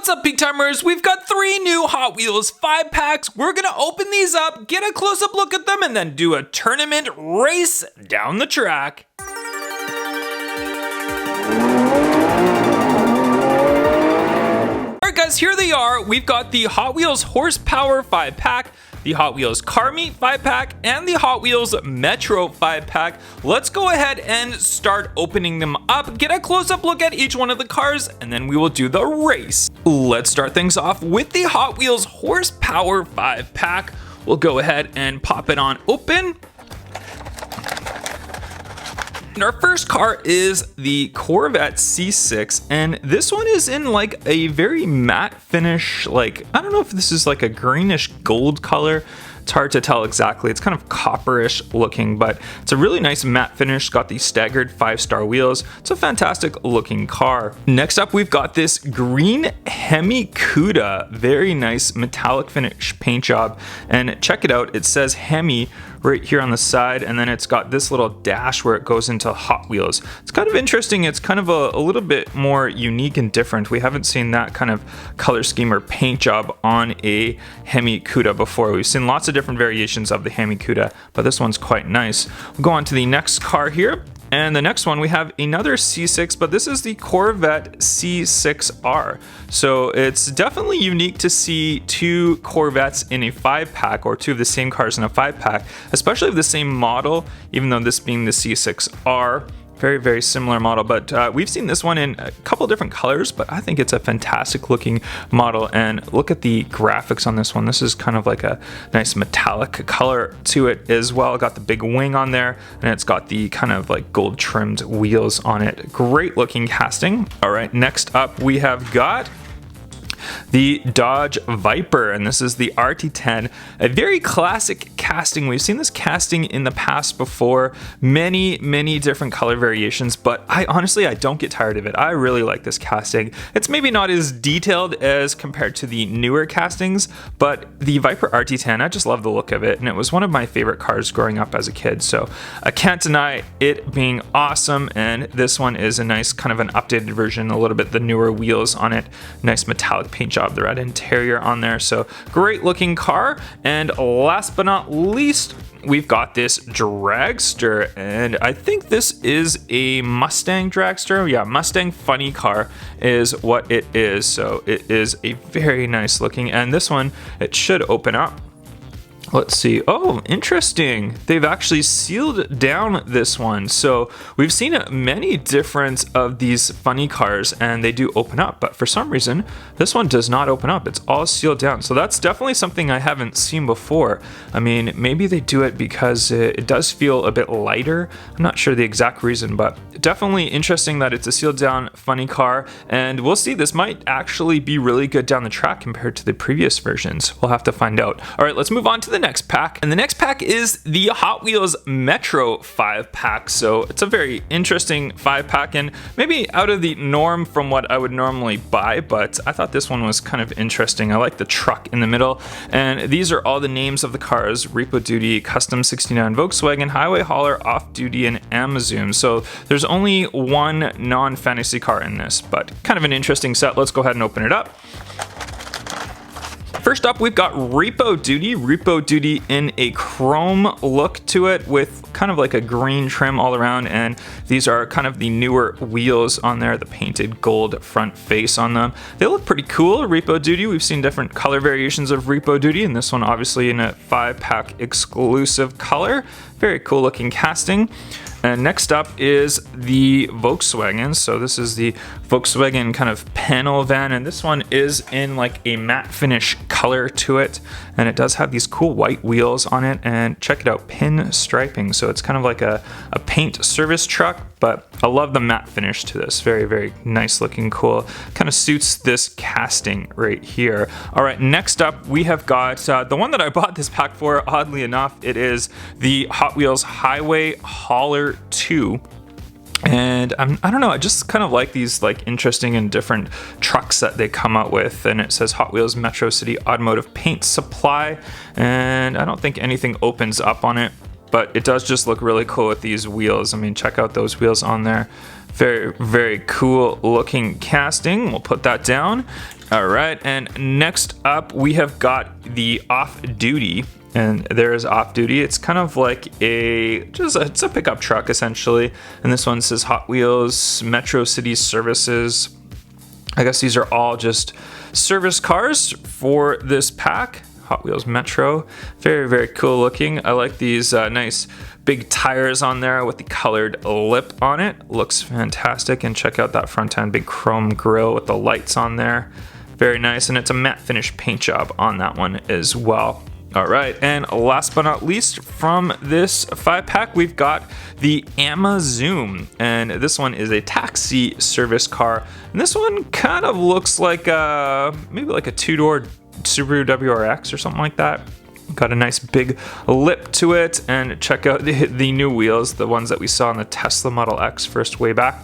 What's up, Peak Timers? We've got 3 new Hot Wheels 5-packs. We're gonna open these up, get a close-up look at them, and then do a tournament race down the track. Alright guys, here they are. We've got the Hot Wheels Horsepower 5-pack, the Hot Wheels Car Meet 5-pack, and the Hot Wheels Metro 5-pack. Let's go ahead and start opening them up, get a close-up look at each one of the cars, and then we will do the race. Let's start things off with the Hot Wheels Horsepower 5-pack. We'll go ahead and pop it on open. And our first car is the Corvette C6, and this one is in like a very matte finish, like, I don't know if this is like a greenish gold color. It's hard to tell exactly. It's kind of copperish looking, but it's a really nice matte finish. Got the staggered 5-star wheels. It's a fantastic looking car. Next up, we've got this green Hemi Cuda. Very nice metallic finish paint job. And check it out. It says Hemi right here on the side, and then it's got this little dash where it goes into Hot Wheels. It's kind of interesting. It's kind of a little bit more unique and different. We haven't seen that kind of color scheme or paint job on a Hemi Cuda before. We've seen lots of different variations of the Hemi Cuda, but this one's quite nice. We'll go on to the next car here. And the next one, we have another C6, but this is the Corvette C6R. So it's definitely unique to see 2 Corvettes in a 5-pack, or 2 of the same cars in a 5-pack, especially of the same model, even though this being the C6R. Very, very similar model, but we've seen this one in a couple different colors, but I think it's a fantastic looking model. And look at the graphics on this one. This is kind of like a nice metallic color to it as well. Got the big wing on there, and it's got the kind of like gold trimmed wheels on it. Great looking casting. All right, next up we have got the Dodge Viper, and this is the RT10, a very classic casting. We've seen this casting in the past before, many different color variations, but I don't get tired of it. I really like this casting. It's maybe not as detailed as compared to the newer castings, but the Viper RT10, I just love the look of it, and it was one of my favorite cars growing up as a kid, so I can't deny it being awesome. And this one is a nice kind of an updated version, a little bit the newer wheels on it, nice metallic paint job, the red interior on there, so great looking car. And last but not least, we've got this Dragster, and I think this is a Mustang Dragster. Yeah, Mustang funny car is what it is. So it is a very nice looking, and this one, it should open up. Let's see. Oh, interesting. They've actually sealed down this one. So we've seen many different of these funny cars, and they do open up, but for some reason, this one does not open up. It's all sealed down. So that's definitely something I haven't seen before. I mean, maybe they do it because it does feel a bit lighter. I'm not sure the exact reason, but definitely interesting that it's a sealed down funny car. And we'll see, this might actually be really good down the track compared to the previous versions. We'll have to find out. All right, let's move on to the next pack, and the next pack is the Hot Wheels Metro 5-pack. So it's a very interesting 5-pack, and maybe out of the norm from what I would normally buy, but I thought this one was kind of interesting. I like the truck in the middle, and these are all the names of the cars: Repo Duty, Custom 69 Volkswagen, Highway Holler, Off Duty, and Amazon. So there's only one non-fantasy car in this, but kind of an interesting set. Let's go ahead and open it up. First up, we've got Repo Duty. Repo Duty in a chrome look to it with kind of like a green trim all around, and these are kind of the newer wheels on there, the painted gold front face on them. They look pretty cool. Repo Duty, we've seen different color variations of Repo Duty, and this one obviously in a 5-pack exclusive color. Very cool looking casting. And next up is the Volkswagen. So this is the Volkswagen kind of panel van, and this one is in like a matte finish color to it, and it does have these cool white wheels on it, and check it out, pin striping. So it's kind of like a paint service truck, but I love the matte finish to this. Very nice looking, cool. Kind of suits this casting right here. All right, next up we have got the one that I bought this pack for, oddly enough. It is the Hot Wheels Highway Holler 2. And I don't know, I just kind of like these like interesting and different trucks that they come out with. And it says Hot Wheels Metro City Automotive Paint Supply, and I don't think anything opens up on it, but it does just look really cool with these wheels. I mean, check out those wheels on there. Very, very cool looking casting. We'll put that down. All right, and next up we have got the Off Duty. And there's Off Duty. It's kind of like it's a pickup truck essentially. And this one says Hot Wheels Metro City Services. I guess these are all just service cars for this pack. Hot Wheels Metro. Very, very cool looking. I like these nice big tires on there with the colored lip on it. Looks fantastic. And check out that front end, big chrome grille with the lights on there. Very nice. And it's a matte finish paint job on that one as well. All right, and last but not least, from this 5-pack, we've got the Zoom, and this one is a taxi service car. And this one kind of looks like maybe like a 2-door Subaru WRX or something like that. Got a nice big lip to it, and check out the new wheels, the ones that we saw on the Tesla Model X first way back.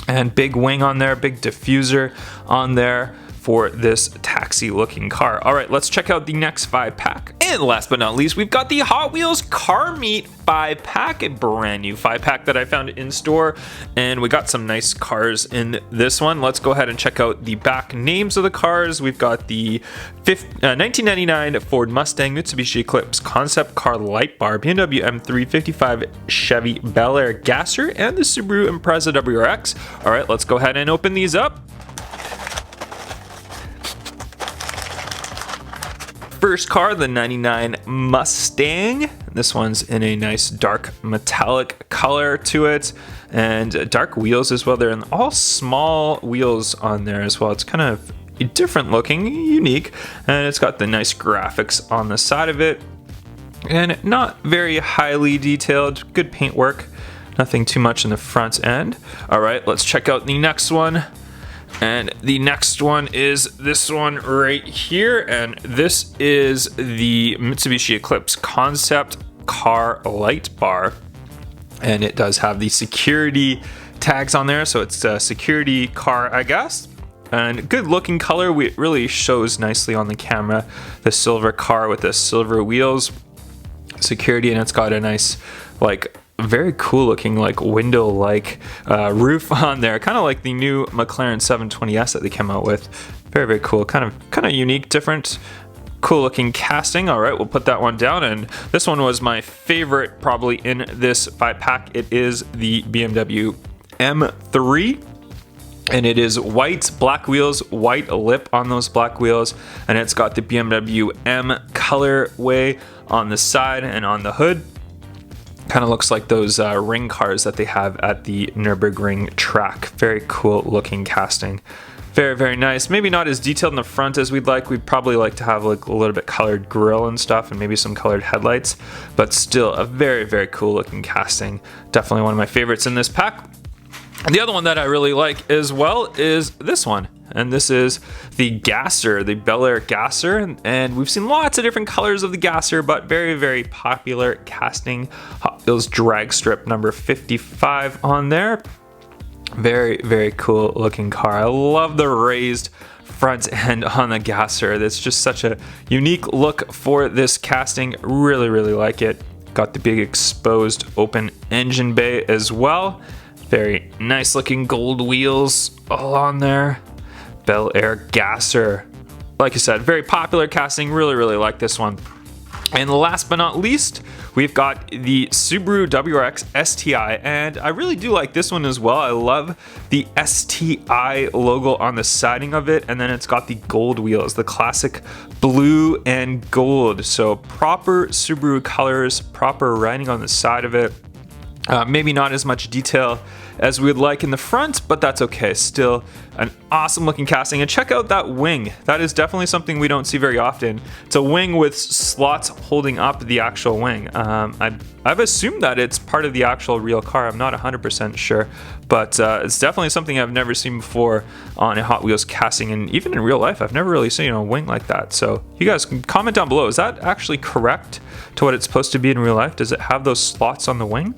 And big wing on there, big diffuser on there for this taxi looking car. All right, let's check out the next 5-pack. And last but not least, we've got the Hot Wheels Car Meet 5-pack, a brand new 5-pack that I found in store. And we got some nice cars in this one. Let's go ahead and check out the back names of the cars. We've got the 1999 Ford Mustang, Mitsubishi Eclipse Concept Car Light Bar, Bmw M3, 55 Chevy Bellaire Gasser, and the Subaru Impreza WRX. All right, let's go ahead and open these up. First car, the 99 Mustang. This one's in a nice dark metallic color to it, and dark wheels as well. They're in all small wheels on there as well. It's kind of different looking, unique, and it's got the nice graphics on the side of it, and not very highly detailed. Good paint work, nothing too much in the front end. All right, let's check out the next one. And the next one is this one right here, and this is the Mitsubishi Eclipse Concept Car Light Bar, and it does have the security tags on there, so it's a security car, I guess. And good looking color. It really shows nicely on the camera, the silver car with the silver wheels, security, and it's got a nice like very cool looking like window like roof on there, kind of like the new McLaren 720S that they came out with. Very, very cool, kind of unique, different, cool looking casting. All right, we'll put that one down. And this one was my favorite probably in this 5-pack. It is the BMW M3, and it is white, black wheels, white lip on those black wheels, and it's got the BMW M colorway on the side and on the hood. Kind of looks like those ring cars that they have at the Nürburgring track. Very cool looking casting. Very, very nice. Maybe not as detailed in the front as we'd like. We'd probably like to have like a little bit colored grille and stuff, and maybe some colored headlights, but still a very, very cool looking casting. Definitely one of my favorites in this pack. And the other one that I really like as well is this one. And this is the Gasser, the Bellaire Gasser. And we've seen lots of different colors of the Gasser, but very, very popular casting. Hot Wheels drag strip number 55 on there. Very, very cool looking car. I love the raised front end on the Gasser. That's just such a unique look for this casting. Really, really like it. Got the big exposed open engine bay as well. Very nice looking gold wheels all on there. Bellaire Gasser. Like I said, very popular casting. Really, really like this one. And last but not least, we've got the Subaru Wrx Sti, and I really do like this one as well. I love the STI logo on the siding of it, and then it's got the gold wheels, the classic blue and gold. So proper Subaru colors, proper writing on the side of it. Maybe not as much detail as we'd like in the front, but that's okay. Still an awesome looking casting. And check out that wing. That is definitely something we don't see very often. It's a wing with slots holding up the actual wing. I've assumed that it's part of the actual real car. I'm not 100% sure, but it's definitely something I've never seen before on a Hot Wheels casting, and even in real life, I've never really seen a wing like that. So you guys can comment down below. Is that actually correct to what it's supposed to be in real life? Does it have those slots on the wing?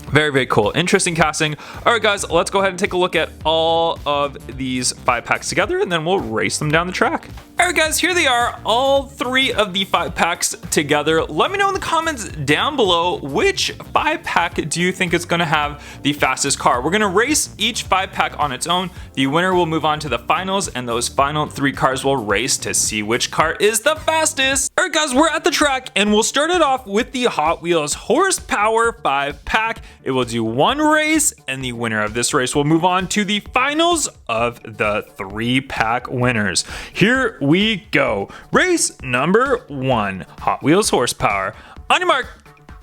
Very, very cool. Interesting casting. All right, guys, let's go ahead and take a look at all of these 5 packs together, and then we'll race them down the track. All Alright guys, here they are, all 3 of the 5-packs together. Let me know in the comments down below which 5-pack do you think is going to have the fastest car. We're going to race each 5-pack on its own. The winner will move on to the finals, and those final 3 cars will race to see which car is the fastest. Alright guys, we're at the track, and we'll start it off with the Hot Wheels Horsepower 5-pack. It will do 1 race, and the winner of this race will move on to the finals of the 3-pack winners. Here we go. Race number 1, Hot Wheels Horsepower. On your mark,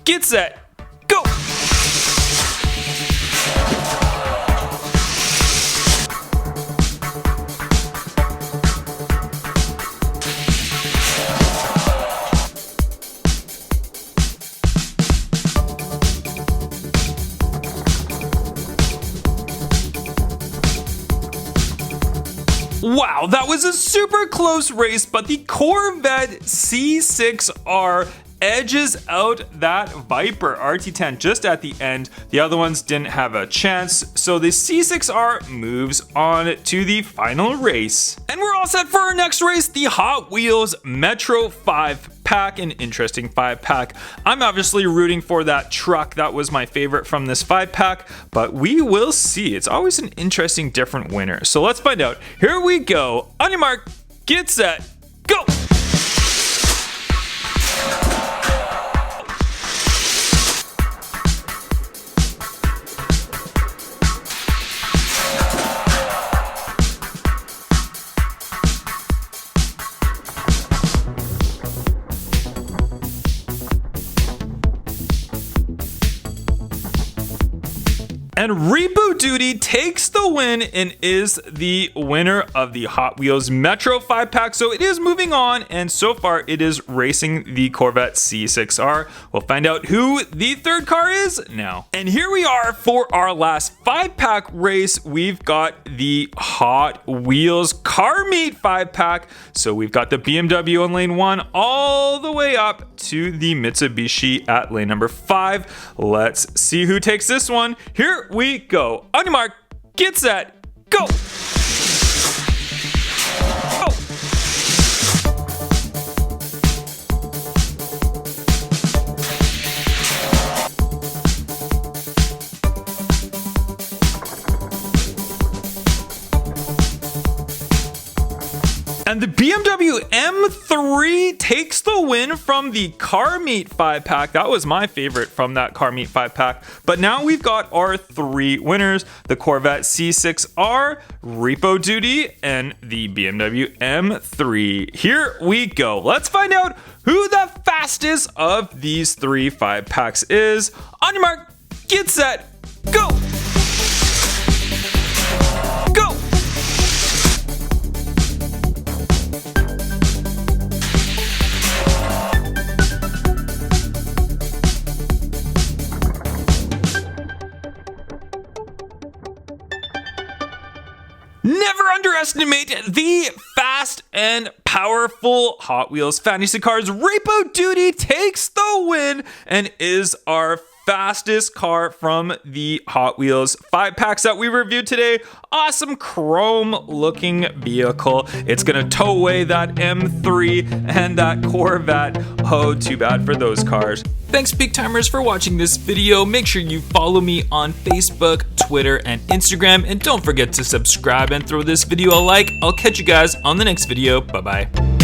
get set, go! Wow, that was a super close race, but the Corvette C6R edges out that Viper RT10 just at the end. The other ones didn't have a chance, so the C6R moves on to the final race. And we're all set for our next race, the Hot Wheels Metro 5-pack, an interesting 5-pack. I'm obviously rooting for that truck. That was my favorite from this 5-pack, but we will see. It's always an interesting, different winner. So let's find out. Here we go. On your mark, get set, go! And Repo Duty takes the win and is the winner of the Hot Wheels Metro 5-pack. So it is moving on, and so far it is racing the Corvette C6R. We'll find out who the 3rd car is now. And here we are for our last 5-pack race. We've got the Hot Wheels Car Meet 5-pack. So we've got the BMW in lane 1 all the way up to the Mitsubishi at lane number 5. Let's see who takes this one. Here we go. On your mark, get set, go! And the BMW M3 takes the win from the Car Meet 5-pack. That was my favorite from that Car Meet 5-pack. But now we've got our 3 winners, the Corvette C6R, Repo Duty, and the BMW M3. Here we go. Let's find out who the fastest of these 3 5-packs is. On your mark, get set, go! Go! Never underestimate the fast and powerful Hot Wheels fantasy cars. Repo Duty takes the win and is our fastest car from the Hot Wheels 5-packs that we reviewed today. Awesome chrome looking vehicle. It's gonna tow away that M3 and that Corvette. Oh, too bad for those cars. Thanks Big Timers for watching this video. Make sure you follow me on Facebook, Twitter, and Instagram. And don't forget to subscribe and throw this video a like. I'll catch you guys on the next video. Bye-bye.